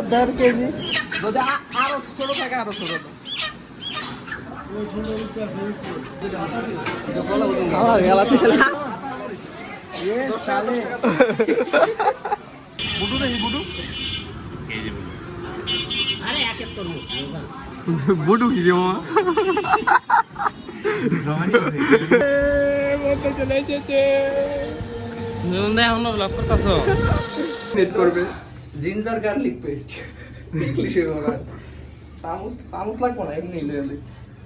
1.5 KG যদি আরো ছোট থাকে আরো ছোট আমার গেলাতে সালে বুটু দেখি বুটু আরে একের তোর বুটু কি রে মামা চলে এসেছে এখনো ব্লগ করতেছো নেট করবে জিঞ্জার গার্লিক পেস্ট ইংলিশে বলা চামচ লাগবো না এমনি লেলে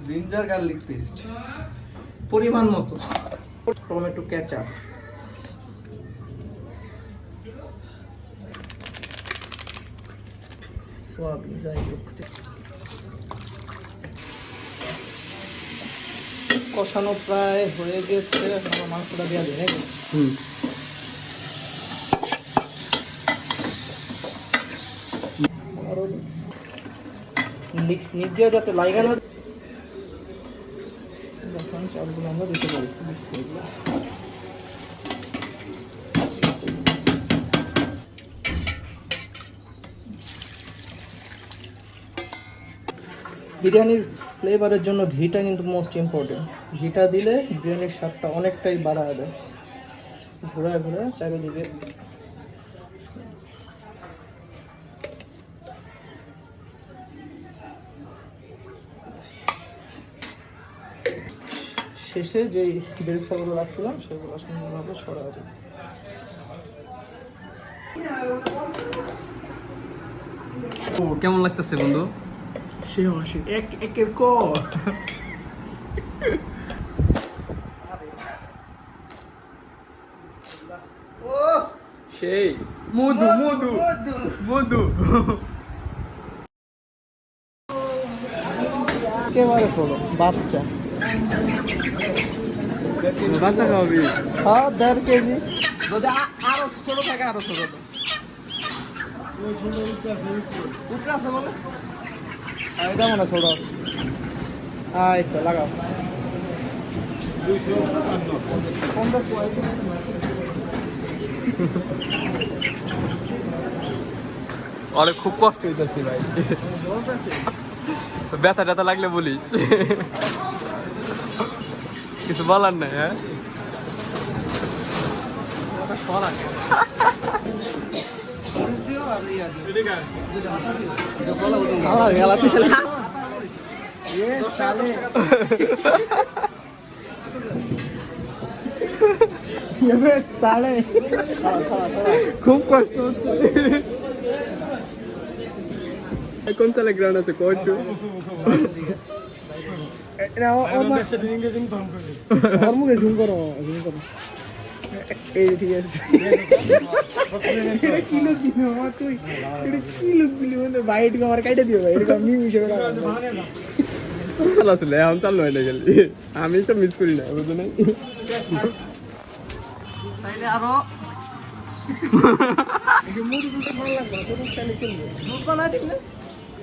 জিঞ্জার গার্লিক পেস্ট পরিমাণ মতো টমেটো কেচাপ কষানো প্রায় হয়ে গেছে এখন মাংসটা দেওয়া যায় নাকি নিচ দিয়ে যাতে লাইগা না চালগুলো আমরা দিতে পারি বিরিয়ানির ফ্লেভারের জন্য ঘিটা কিন্তু মোস্ট ইম্পর্টেন্ট ঘিটা দিলে বিরিয়ানির স্বাদটা অনেকটাই বাড়ায় দেয় ঘোরায় ঘোরায় চারিদিকে শেষে যেই বেরেস্তাগুলো রাখছিলাম সেগুলো সুন্দরভাবে সরা দিই কেমন লাগতেছে বন্ধু সে হাসি একের ক সেই মধু মধু মধু একেবারে ছোটো বাচ্চা বাচ্চা খাওয়াবি হ্যাঁ 1.5 কেজি যদি আরো ছোট থাকে আরো ছোট উপরে আছে বলে এটা মনে ছোট এই তো লাগাও অনেক খুব কষ্ট হইতেছে ভাই ব্যথা ট্যাথা লাগলে বলিস কিছু বলার নাই হ্যাঁ আমার গেলাতে সালে সাড়ে খুব কষ্ট হচ্ছে কোন সালে গ্রাউন্ড আছে কত মুখে জুম করো এই ঠিক আছে কি লোক দিল আমার তুই এটা কি লোক দিলি বন্ধু বাইট আমার কাটে দিও ভাই এটা আমি মিশে ভালো আসলে এখন চালু হয় না গেলি আমি তো মিস করি না বুঝো নাই তাইলে আরো মুড়ি দুধ ভালো লাগবে তো চাইলে চলবে দুধ বানাই দিন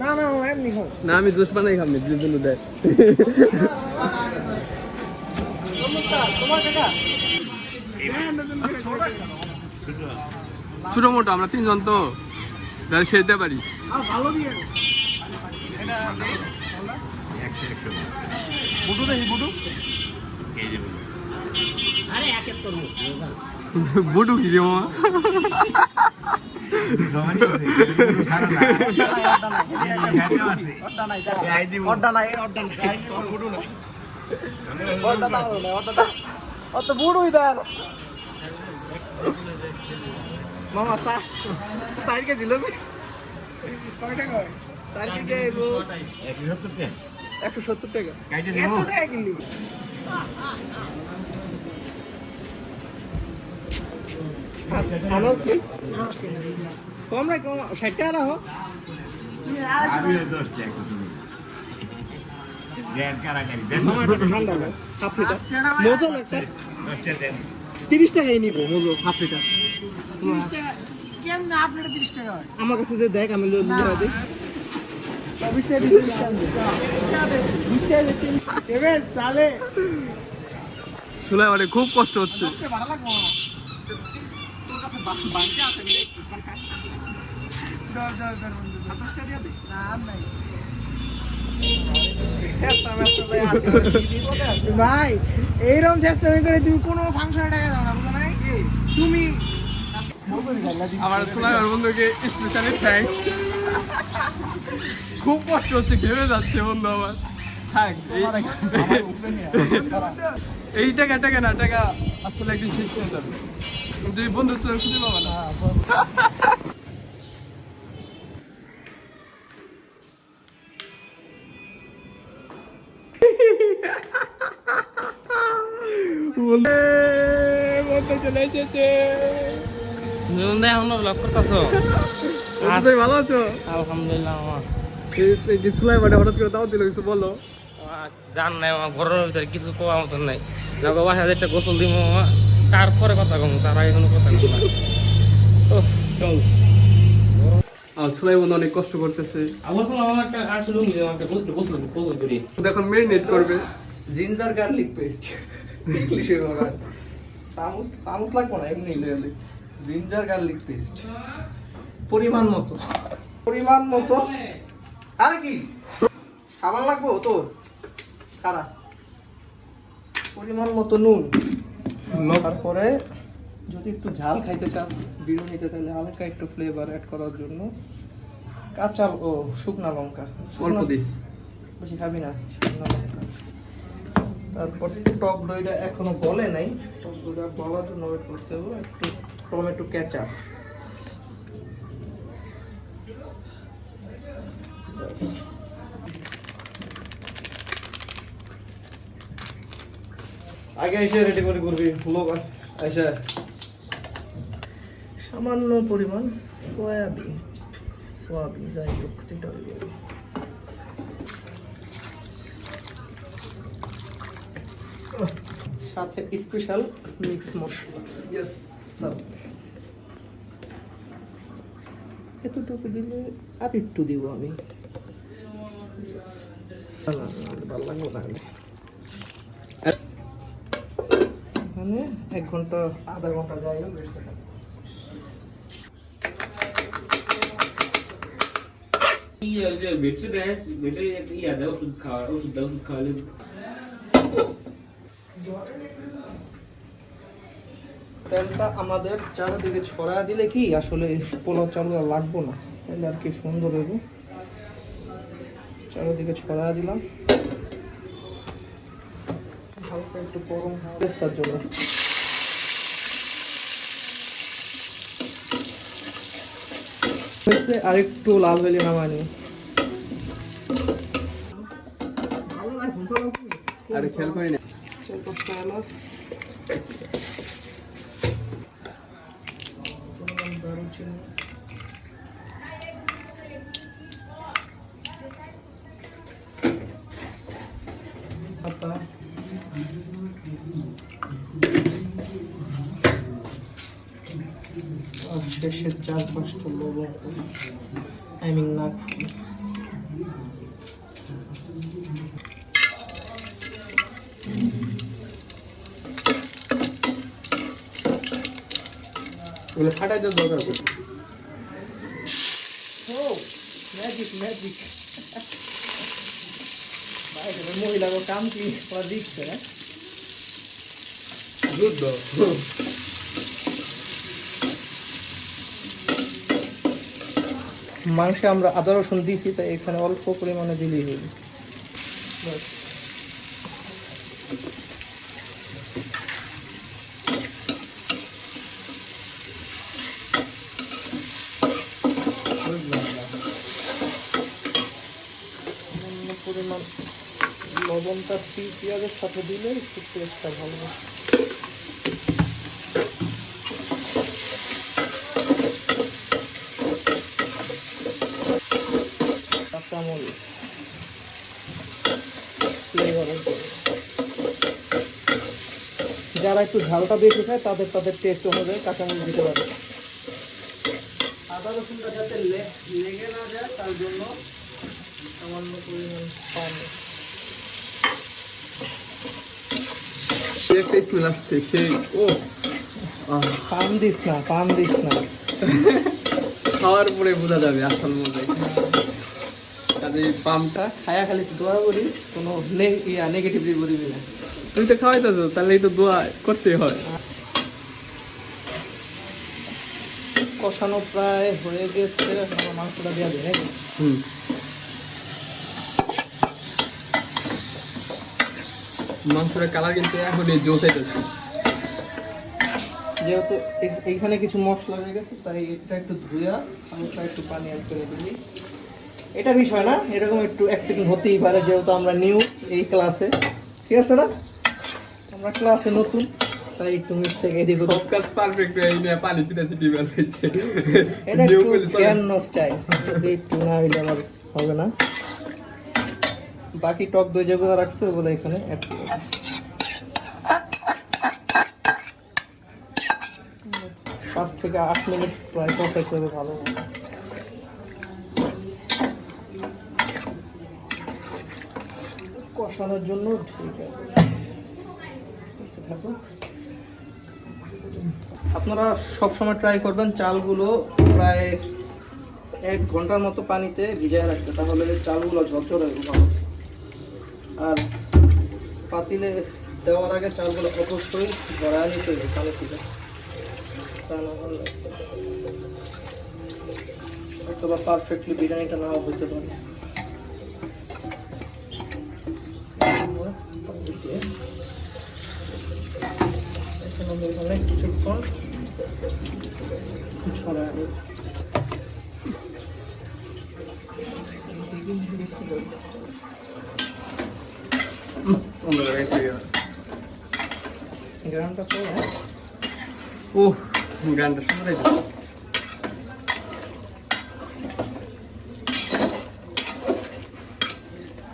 না না এমনি খাও না আমি জুস বানাই খাবনি দুধ দেয় নমস্কার তোমার কাকা ছোট মোটো আমরা তিনজন তো তাহলে খেতে পারি ভালো দিয়ে বুটু দেখি বুটু আরে একের তোর বুটু কি রে মামা অত বুড়ুই দেন মামা 4 কেজি দিল কয় টাকা 4 কেজি 170 টাকা এত টাকা কিনলি কম রে কম 60 টাকা রাখো ঠান্ডা হাফ লিটার মজা লাগছে 30 টাকাই নিব মজো হাফ লিটার 30 টাকা কেন না হাফ লিটার 30 টাকা আমার কাছে যে দেখ আমি লইয়া দিই 24 টাকা দিই 20 টাকা দেবে সালে শুলাই মানে খুব কষ্ট হচ্ছে ভালো লাগবে তোর কাছে বাকি আছে 27টা দিয়ে দে না আর নাই ভাই এইরকম চেষ্টা করে তুমি কোনো ফাংশনে টাকা দাও না বুঝো নাই তুমি আমার সোনার বন্ধুকে স্পেশালি থ্যাঙ্কস। খুব কষ্ট হচ্ছে, ঘেমে যাচ্ছে বন্ধু আমার। থাক, এই টাকা না টাকা আসলে একদিন শেষ হয়ে যাবে, কিন্তু এই বন্ধুত্ব খুঁজে পাবো না। বন্ধু চলে এসেছে। এখনো ব্লগ করতেছো? তুমি ভালো আছো? আলহামদুলিল্লাহ। আমার সুলাই বাড়ি হঠাৎ করে দাও দিল, কিছু বলো। জান নাই আমার ঘরের ভিতরে কিছু কোয়া মতন নাই। দেখো বাসায় একটা গোসল দিব তারপরে কথা কম, তার আগে কোনো কথা কম না। চল। আর সুলাই বন্ধু অনেক কষ্ট করতেছে। আমার তো আমার একটা আসলে আমাকে গোসল করি। এখন মেরিনেট করবে। জিঞ্জার গার্লিক পেস্ট ইংলিশে বলা সামুস লাগবো না, এমনি জিঞ্জার গার্লিক পেস্ট পরিমাণ মতো আরে কি সাবান লাগবো তোর খারাপ পরিমাণ মতো নুন, তারপরে যদি একটু ঝাল খাইতে চাস বিরিয়ানিতে তাহলে হালকা একটু ফ্লেভার অ্যাড করার জন্য কাঁচা শুকনা লঙ্কা অল্প দিস, বেশি খাবি না, শুকনা লঙ্কা। তারপর টক দইটা এখনো বলে নাই, টক দইটা বলার জন্য ওয়েট করতে হবে। একটু টমেটো কেচাপ, আগে এসে রেডি করে করবি লোক এসে সামান্য পরিমাণ সয়াবিন যাই হোক যেটা সাথে স্পেশাল মিক্স মশলা। ইয়েস স্যার, এতটুকু দিলে আর একটু দিব আমি, ভালো লাগলো না। এখানে 1 ঘন্টা আধা ঘন্টা যাই হোক রেস্টে থাকবে। তেলটা আমাদের চারিদিকে ছড়া দিলে কি আসলে পোলাও চালু আর লাগবো না, তাহলে আর কি সুন্দর হবে। চারিদিকে ছড়া দিলাম হালকা একটু গরম পেস্তার জন্য। আর একটু লাল হইলে নামানি আরে খেয়াল করি না। দারুচিনি, পাতা, আর শেষে 4-5টা লবঙ্গ, নাকফুল। ওগুলো ফাটাইতে দরকার আছে। ও ম্যাজিক মহিলার কাম কি ওরা দিচ্ছে না। যুদ্ধ মাংসে আমরা আদা রসুন দিয়েছি, তাই এখানে অল্প পরিমাণে দিলেই হবে। পরিমাণ লবণটা পেঁয়াজের সাথে দিলে একটু টেস্টটা ভালো হয়। কাঁচামরিচ ফ্লেভারের জন্য, যারা একটু ঝালটা বেশি খায় তাদের টেস্ট অনুযায়ী কাঁচামরিচ দিতে পারে। আদা রসুনটা যাতে লেগে না যায় তার জন্য সামান্য পরিমাণ পানি। একটা স্মেল আসছে সেই। ও পান দিস না খাওয়ার পরে বোঝা যাবে আসল মজা। কাজে পাম্পটা খায়া খালি দোয়া করি, কোনো নেগেটিভলি বলবি না। তুমি তো খাওয়াইতেছো, তাহলে এই তো দোয়া করতেই হয়। কষানো প্রায় হয়ে গেছে, এখন মাংসটা দেওয়া যায় নাকি? মাংসের কালার কিন্তু এখন এই জোস আইতেছে। যেহেতু এইখানে কিছু মশলা হয়ে গেছে, তাই এটা একটু ধুয়া হালকা একটু পানি অ্যাড করে দিবি। এটা বিষয় না, এরকম একটু অ্যাক্সিডেন্ট হতেই পারে, যেহেতু আমরা নিউ এই ক্লাসে, ঠিক আছে না, আমরা ক্লাসে নতুন, তাই একটু মিস্টেক এদিক ওদিক। সব কাজ পারফেক্ট এই নিয়ে পানি ছিটাছিটি বেলাইছে। এটা একটু জ্ঞান স্টাইল, একটু না হইলে আবার হবে না। বাকি টক দই যেগুলো রাখছে ওগুলো এখানে অ্যাড করে দিই। 5 থেকে 8 মিনিট প্রায় কষাইতে হবে ভালো। কষানোর জন্য ঠিক আছে, আপনারা সবসময় ট্রাই করবেন চালগুলো প্রায় 1 ঘন্টার মতো পানিতে ভিজিয়ে রাখতে, তাহলে চালগুলো ঝরঝরে হবে ভালো। আর পাতিলে দেওয়ার আগে চালগুলো অবশ্যই ভরা নিতে হবে পানি থেকে, অথবা পারফেক্টলি বিরিয়ানিটা নাও হতে পারে। কিছুক্ষণ ছড়ায় গ্রামটা তো ও গানটা সুন্দর হয়েছে।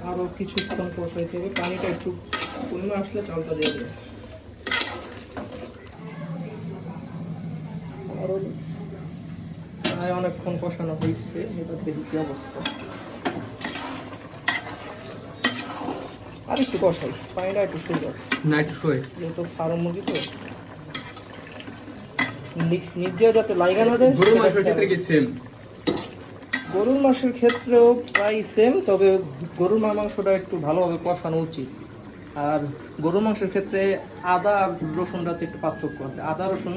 আরো কিছুক্ষণ কষাইতে হবে, পানিটা একটু কমে আসলে চালটা দিয়ে দেবে। আরো প্রায় অনেকক্ষণ কষানো হয়েছে, এবার দেখি কি অবস্থা। আর একটু কষাই, পানিটা একটু সুন্দর না একটু শোয়, যেহেতু ফার্ম মুরগি তো নিচ দিয়ে যাতে লাইগা না যায়। গরুর মাংসের ক্ষেত্রে কি সেম? গরুর মাংসের ক্ষেত্রেও প্রায় সেম, তবে গরুর মাংসটা একটু ভালোভাবে কষানো উচিত। আর গরুর মাংসের ক্ষেত্রে আদা আর রসুনটাতে একটু পার্থক্য আছে, আদা রসুন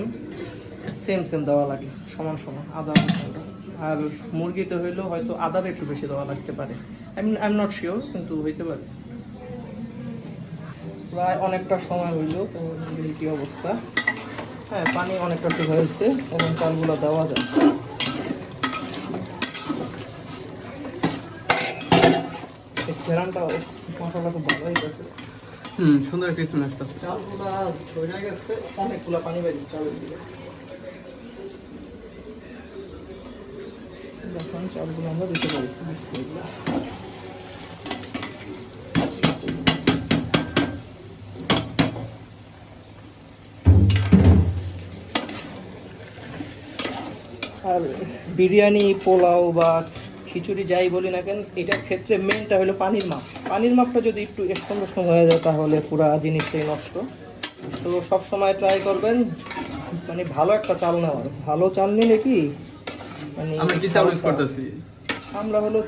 সেম দেওয়া লাগে, সমান সমান আদা রসুনটা। আর মুরগিতে হইলেও হয়তো আদার একটু বেশি দেওয়া লাগতে পারে, আই এম নট শিওর, কিন্তু হইতে পারে। প্রায় অনেকটা সময় হইলো, তো কি অবস্থা। হ্যাঁ, পানি অনেকটা একটু হয়েছে, এবং চালগুলো দেওয়া যায়। ঘেরানটা মশলা তো ভালোই গেছে, সুন্দর একটা স্মেল আসতেছে। চালগুলা ছড়ে গেছে, অনেকগুলা পানি বেরিয়ে চালের দিকে। এখন চালগুলো আমরা দিতে পারি। বিসমিল্লাহ। আর বিরিয়ানি, পোলাও বা খিচুড়ি যাই বলি না কেন, এটার ক্ষেত্রে মেনটা হলো পানির মাপ। পানির মাপটা যদি একটু এরকম হয়ে যায়, তাহলে পুরো জিনিসটাই নষ্ট। তো সব সময় ট্রাই করবেন মানে ভালো একটা চাল নেওয়ার। ভালো চাল নিলে কি মানে আমরা কি চাল ইউজ করতেছি? আমরা হলো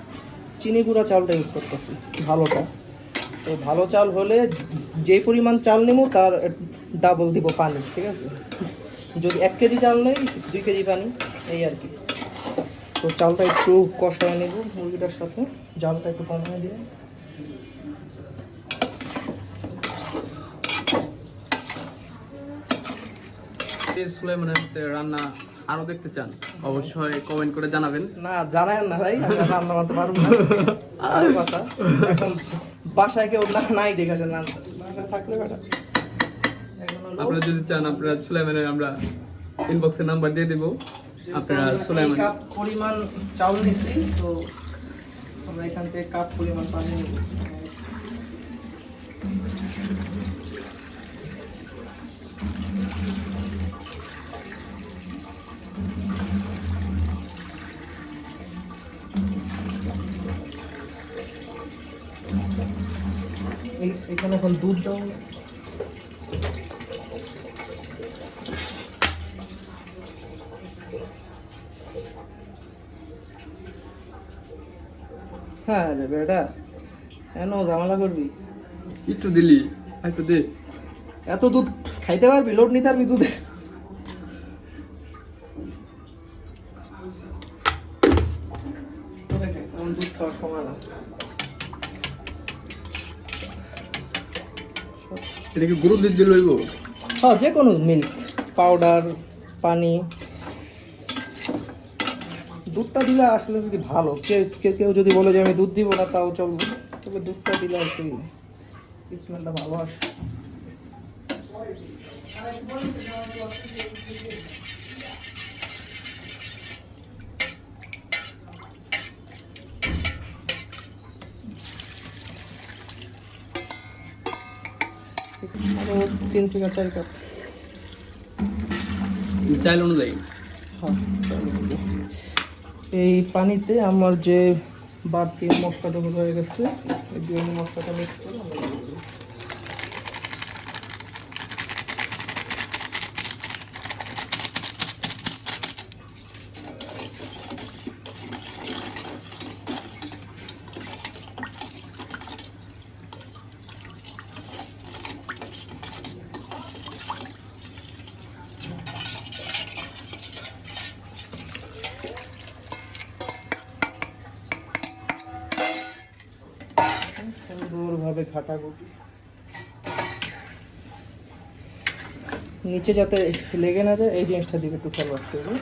চিনি গুঁড়া চালটা ইউজ করতেছি ভালোটা। তো ভালো চাল হলে যে পরিমাণ চাল নেব তার ডাবল দিব পানি, ঠিক আছে? যদি 1 কেজি চাল নেই 2 কেজি পানি, এই আর কি। তো চালটা একটু কষায় নেব মুরগিটার সাথে, জালটা একটু কমিয়ে দিয়ে। সুলাইমানের রান্না আরো দেখতে চান, অবশ্যই কমেন্ট করে জানাবেন। না জানায়েন না ভাই, আমি রান্না করতে পারবো না। আর কথা এখন বাসায় কেউ নাই দেখাছেন রান্না, বাসায় থাকলে বেটা। আপনারা যদি চান, আপনারা সুলাইমানের আমরা ইনবক্সে নাম্বার দিয়ে দেব, আপনারা সুলাইমান। কাপ পরিমাণ চাউল নিচ্ছি, তো আমরা এখান থেকে কাপ পরিমাণ পানি নেব। এখানে এখন দুধ দাও। হ্যাঁ রে বেটা কেন ঝামেলা করবি? একটু দিলি, একটু দে। এত দুধ খাইতে পারবি? লোড নিতে পারবি দুধে? এখন দুধ খাওয়ার সময় না। এটা কি গরুর দুধ দিয়ে লইব? হ্যাঁ, যে কোনো মিল্ক পাউডার, পানি, দুধটা দিলে আসলে যদি ভালো, কেউ কেউ যদি বলে যে আমি দুধ দিব না তাও চলবে, তবে দুধটা দিলে আর কি স্মেলটা ভালো আসে। আরো 3 থেকে 4 কাপ। চাইল অনুযায়ী। হ্যাঁ, এই পানিতে আমার যে বাড়তি মশলাটা হয়ে গেছে, এই দিয়ে মশলাটা মিক্স করে আমরা দিয়ে দেব। সুন্দরভাবে ঘাটাঘুটি, নিচে যাতে লেগে না যায় এই জিনিসটা দিকে একটু খেয়াল রাখতে হবে।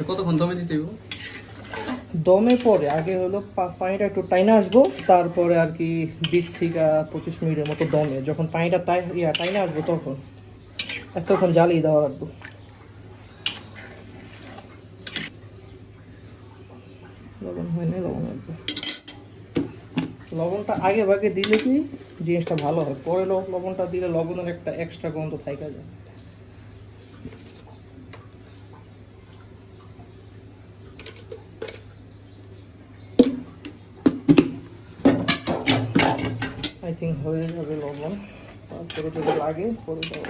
কতক্ষণ দমে দিতে হইব? দমে পরে আগে হলো পানিটা একটু টাইনা আসবো, তারপরে আর কি 20 থেকে 25 মিনিটের মতো দমে, যখন পানিটা টাইনা আসবো তখন এতক্ষণ জ্বালিয়ে দেওয়া লাগবে। লবণ হয়নি, লবণ লাগবে। লবণটা আগে ভাগে দিলে কি জিনিসটা ভালো হয়, পরে লবণটা দিলে লবণের একটা এক্সট্রা গন্ধ থাইকা যায়। আই থিঙ্ক হয়ে যাবে লবণ, তারপরে যদি লাগে পরে দেবো।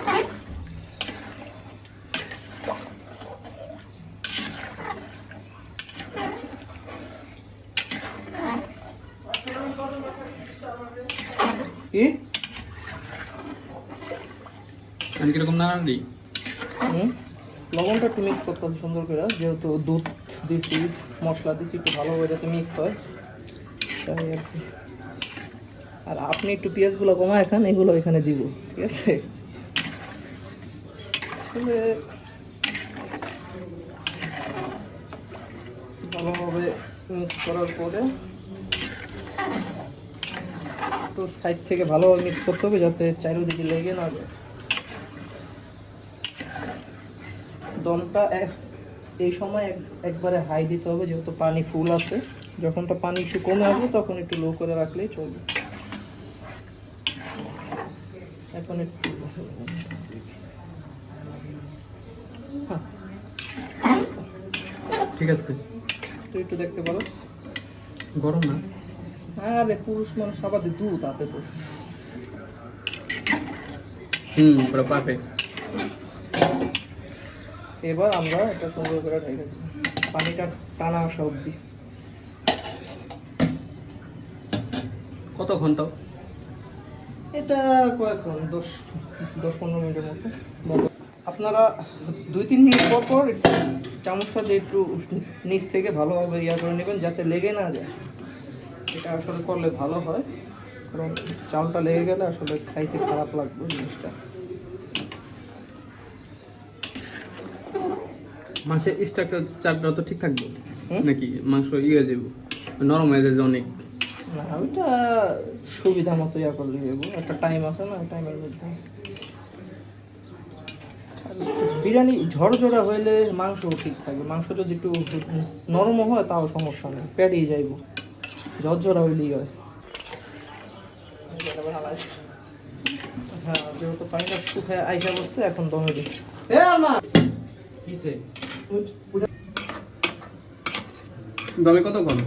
কি আমি কিরকম নাড়াড়ি? লবণটা একটু মিক্স করতে হবে সুন্দর করে, যেহেতু দুধ দিছি, মশলা দিছি, একটু ভালোভাবে যাতে মিক্স হয় তাই আর কি। আর আপনি একটু পেঁয়াজগুলো কমায় খান, এগুলো এখানে দিব, ঠিক আছে? ভালোভাবে মিক্স করার পরে তো সাইড থেকে ভালোভাবে মিক্স করতে হবে যাতে চারিদিকে লেগে না যায়। দমটা এই সময় একবারে হাই দিতে হবে, যেহেতু পানি ফুল আছে। যখনটা পানি একটু কমে আসবে তখন একটু লো করে রাখলেই চলবে। এখন একটু ঠিক আছে, তুই একটু দেখতে পারো। গরম না? আরে পুরুষ মানুষ আবার দুধ তাতে তো। পুরো পারফেক্ট। এবার আমরা এটা সুন্দর করে ঢেকে দেব, পানিটা টানা আসা অবধি। কত ঘন্টা? এটা কয়েকক্ষণ 10-15 মিনিটের মতো। আপনারা 2-3 মিনিট পর পর চামচটা দিয়ে একটু নিচ থেকে ভালোভাবে করে নেবেন যাতে লেগে না যায়। এটা আসলে করলে ভালো হয়, কারণ চালটা লেগে গেলে আসলে খাইতে খারাপ লাগবে জিনিসটা। মাংসের স্ট্রাকচারটা তো ঠিক থাকবে নাকি? মাংস ইয়ে যাবো, নরম হয়ে যায় অনেক। না, ওইটা সুবিধা মতো করলে যাবো, একটা টাইম আছে না, টাইমের মধ্যে। বিরিয়ানি ঝরঝরা হইলে মাংসও ঠিক থাকবে। মাংস যদি একটু নরম হয় তাও সমস্যা নেই, পেরিয়ে যাইব। ঝরঝরা হইলেই হয়। হ্যাঁ, যেহেতু পানিটা শুকায় আইসা বসছে, এখন দমে দিই। দমে কতক্ষণ?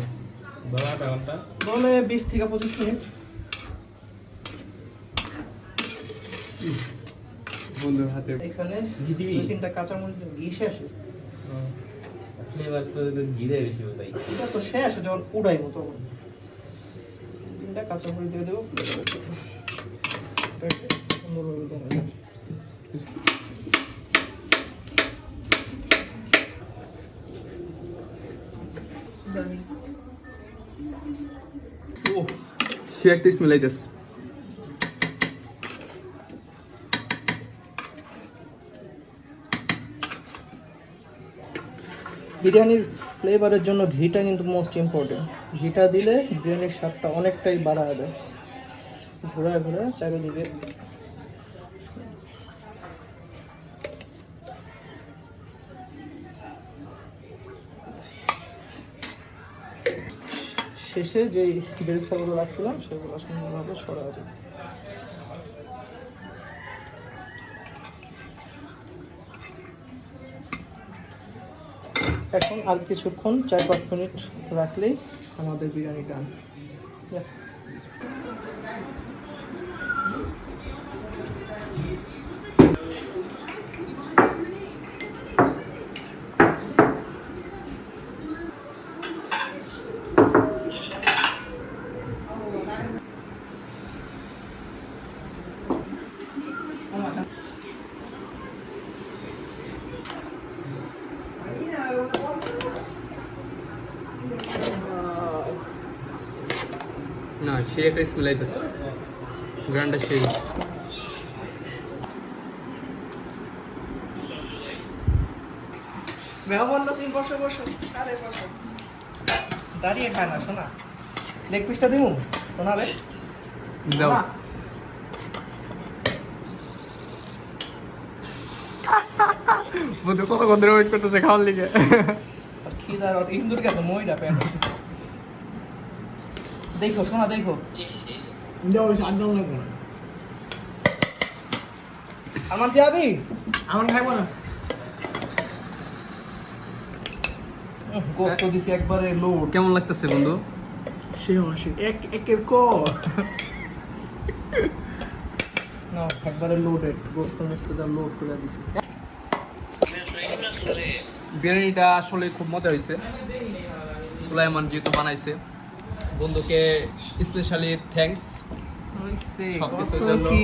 দমে 20 থেকে 25 মিনিট। বন্ধুর হাতে। এখানে 2-3টা কাঁচামরিচ ঘি শেষে ফ্লেভার তো ঘি দেয় বেশি তাই। এটা তো শেষ, যখন উড়াইবো তখন 3টা কাঁচামরিচ দিয়ে দেবো। ও সে একটা স্মেল আইতেছে। বিরিয়ানির ফ্লেভারের জন্য ঘিটা কিন্তু মোস্ট ইম্পর্টেন্ট। ঘিটা দিলে বিরিয়ানির স্বাদটা অনেকটাই বাড়ায় দেয়। ঘোরায় ঘোরায় চারিদিকে শেষে যেই বেরেস্তাগুলো রাখছিলাম সেগুলো সুন্দরভাবে সরাই দিই। এখন আর কিছুক্ষণ 4-5 মিনিট রাখলেই আমাদের বিরিয়ানি ডান। না সে একটা স্মেল আইতেছে, গ্রান্ডটা সেই। মেহমান তুমি বসো বসো, আরে বসো। দাঁড়িয়ে খায় না শোনা। লেগ পিসটা দিমু শোনা রে। দাও। বন্ধু কত ধরে ওয়েট করতেছে খাওয়ার লিগে। খিদার ইন্দুর কাছে মইটা পেন। দেখো শোনা দেখো। দাও সাদম লাগবে না। আমার যাবি? আমার খাইবো না। গোস্ত দিছি একবারে লোড। কেমন লাগতেছে বন্ধু? সে মাসে একের ক। না একবারে লোডেড, গোস্ত মিষ্টি দা লোড করে দিছি। বিরিয়ানিটা আসলে খুব মজা হয়েছে। সুলাইমান যেহেতু বানাইছে, বন্ধুকে স্পেশালি থ্যাঙ্কস। হইছে সবকিছুর কত জন্য। কি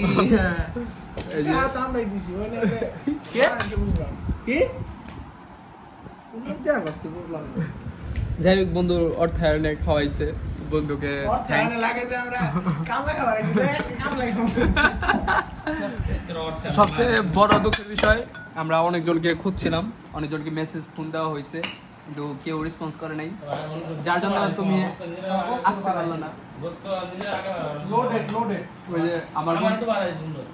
এই যে তো আমরাই দিছি ওই কে? কি? উন্নত আসতে বুঝলাম না। যাই হোক বন্ধুর অর্থায়নে খাওয়াইছে বন্ধুকে থ্যাঙ্কস। লাগে যে আমরা কামলা খাবার আজকে কামলাই খাবো। সবচেয়ে বড় দুঃখের বিষয়, আমরা অনেকজনকে খুঁজছিলাম, অনেকজনকে মেসেজ ফোন দেওয়া হয়েছে কিন্তু কেউ রেসপন্স করে নাই, যার জন্য তুমি আসতে পারলো না। Loaded loaded. ওই যে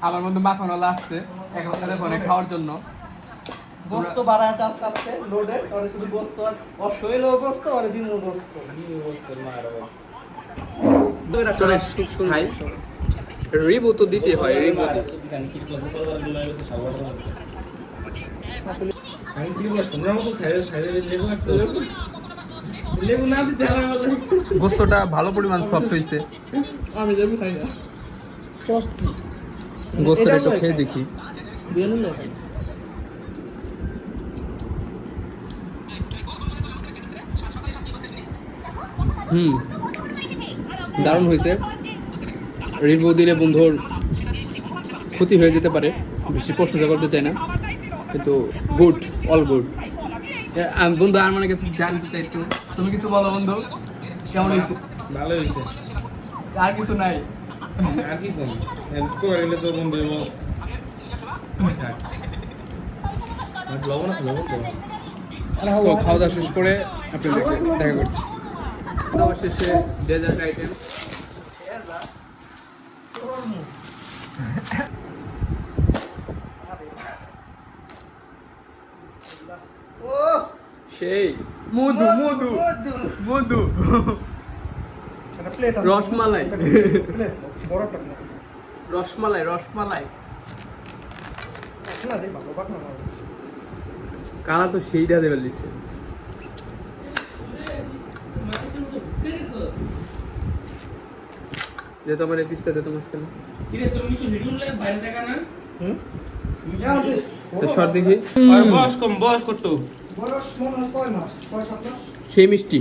আমার মধ্যে মাখনওয়ালা আসছে এখন তাদের ফোনে খাওয়ার জন্য। গোস্ত বাড়ায় চাচ্ছে লোডেড, আর শুধু গোস্ত আর শৈলো গোস্ত আর দিমু গোস্ত। চলে খাই। রিভিউ তো দিতে হয়, রিভিউ গোস্তটা ভালো পরিমাণ সফট হয়েছে। আমি যাবো খাই না। কষ্ট কি? গোস্তটা একটু খেয়ে দেখি। বিরিয়ানি না খাই। দারুণ হয়েছে। রিভিউ দিলে বন্ধুর ক্ষতি হয়ে যেতে পারে, বেশি প্রশংসা করতে চাই না, কিন্তু গুড, অল গুড। বন্ধু আর মনে কাছে জানতে চাই একটু, তুমি কিছু বলো বন্ধু, কেমন হয়েছে? ভালো হয়েছে। আর কিছু নাই? আর কি কম করলে তো বন্ধু লবণ আছে, লবণ তো So, খাওয়া দাওয়া শেষ করে আপনাদেরকে দেখা করছি। খাওয়া শেষে ডেজার্ট আইটেম। ও সেই মধু মধু মধু একটা প্লেট রসমালাই। প্লেট বড়টা না। রসমালাই রসমালাই না রে বাবা বাবা না। কালা তো সেই দেওয়া দেবে লিখছে। যে তোমার এই পিসটা দে তোমার মাঝখানে। কিরে তোর নিচে ভিডিও বাইরে দেখা না? হুম তো শর্ট দেখি আর বয়স কম, বয়স কত? বয়স মনে হয় 6 মাস 6-7 মাস সেই মিষ্টি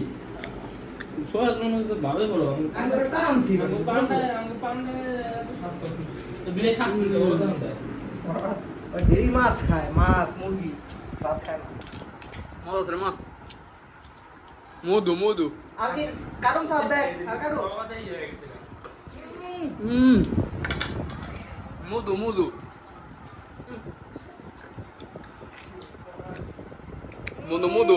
সবাই মনে হয় তো ভালোই বলো। আমি ওটা টানছি বিয়ে শাস্তি তো বলো তাহলে। ডেরি মাছ খায়, মাছ মুরগি ভাত খায় না। মজা আছে রে মা মধু মধু আর কি কারণ সব দেখ আর কারণ মধু মধু মধু মধু